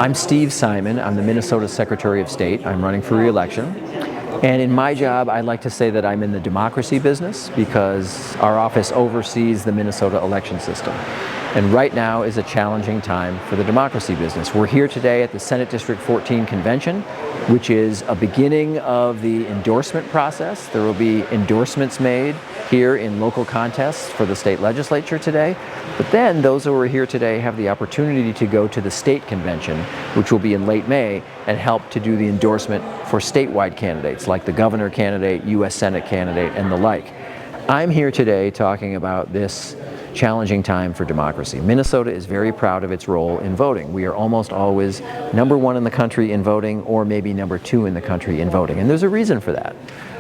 I'm Steve Simon. I'm the Minnesota Secretary of State. I'm running for re-election. And in my job, I like to say that I'm in the democracy business because our office oversees the Minnesota election system. And right now is a challenging time for the democracy business. We're here today at the Senate District 14 convention, which is a beginning of the endorsement process. There will be endorsements made here in local contests for the state legislature today. But then those who are here today have the opportunity to go to the state convention, which will be in late May, and help to do the endorsement for statewide candidates like the governor candidate, U.S. Senate candidate, and the like. I'm here today talking about this challenging time for democracy. Minnesota is very proud of its role in voting. We are almost always #1 in the country in voting, or maybe #2 in the country in voting. And there's a reason for that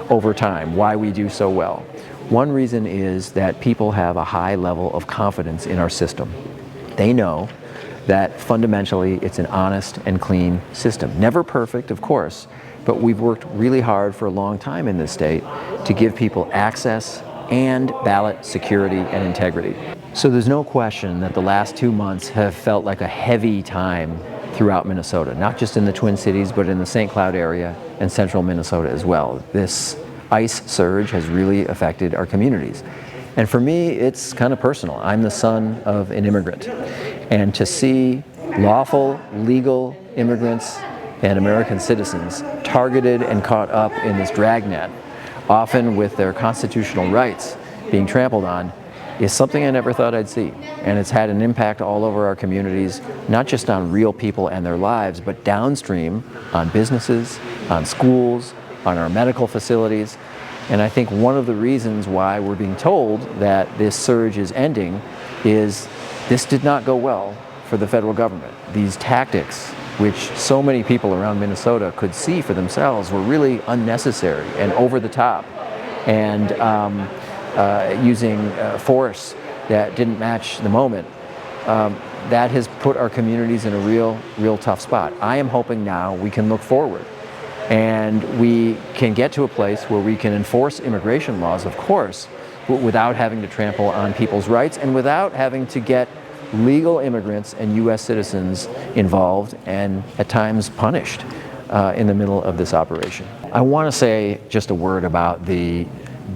over time, why we do so well. One reason is that people have a high level of confidence in our system. They know that fundamentally it's an honest and clean system. Never perfect, of course, but we've worked really hard for a long time in this state to give people access and ballot security and integrity. So there's no question that the last 2 months have felt like a heavy time throughout Minnesota, not just in the Twin Cities, but in the St. Cloud area and central Minnesota as well. This ICE surge has really affected our communities. And for me, it's kind of personal. I'm the son of an immigrant. And to see lawful, legal immigrants and American citizens targeted and caught up in this dragnet, often with their constitutional rights being trampled on, is something I never thought I'd see. And it's had an impact all over our communities, not just on real people and their lives, but downstream on businesses, on schools, on our medical facilities. And I think one of the reasons why we're being told that this surge is ending is this did not go well for the federal government. These tactics, which so many people around Minnesota could see for themselves, were really unnecessary and over the top, and using force that didn't match the moment. That has put our communities in a real tough spot. I am hoping now we can look forward and we can get to a place where we can enforce immigration laws, of course, but without having to trample on people's rights and without having to get legal immigrants and U.S. citizens involved and at times punished in the middle of this operation. I want to say just a word about the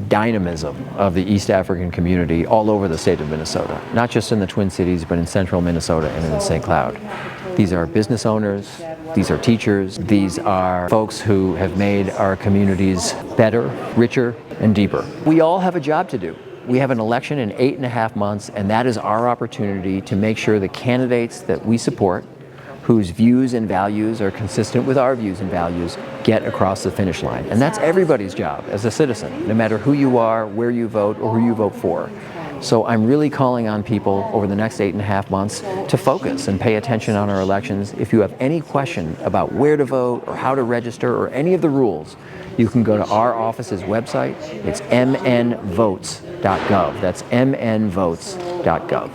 dynamism of the East African community all over the state of Minnesota, not just in the Twin Cities, but in central Minnesota and in the St. Cloud. These are business owners, these are teachers, these are folks who have made our communities better, richer, and deeper. We all have a job to do. We have an election in 8.5 months, and that is our opportunity to make sure the candidates that we support, whose views and values are consistent with our views and values, get across the finish line. And that's everybody's job as a citizen, no matter who you are, where you vote, or who you vote for. So I'm really calling on people over the next 8.5 months to focus and pay attention on our elections. If you have any question about where to vote or how to register or any of the rules, you can go to our office's website. It's mnvotes.gov. That's mnvotes.gov.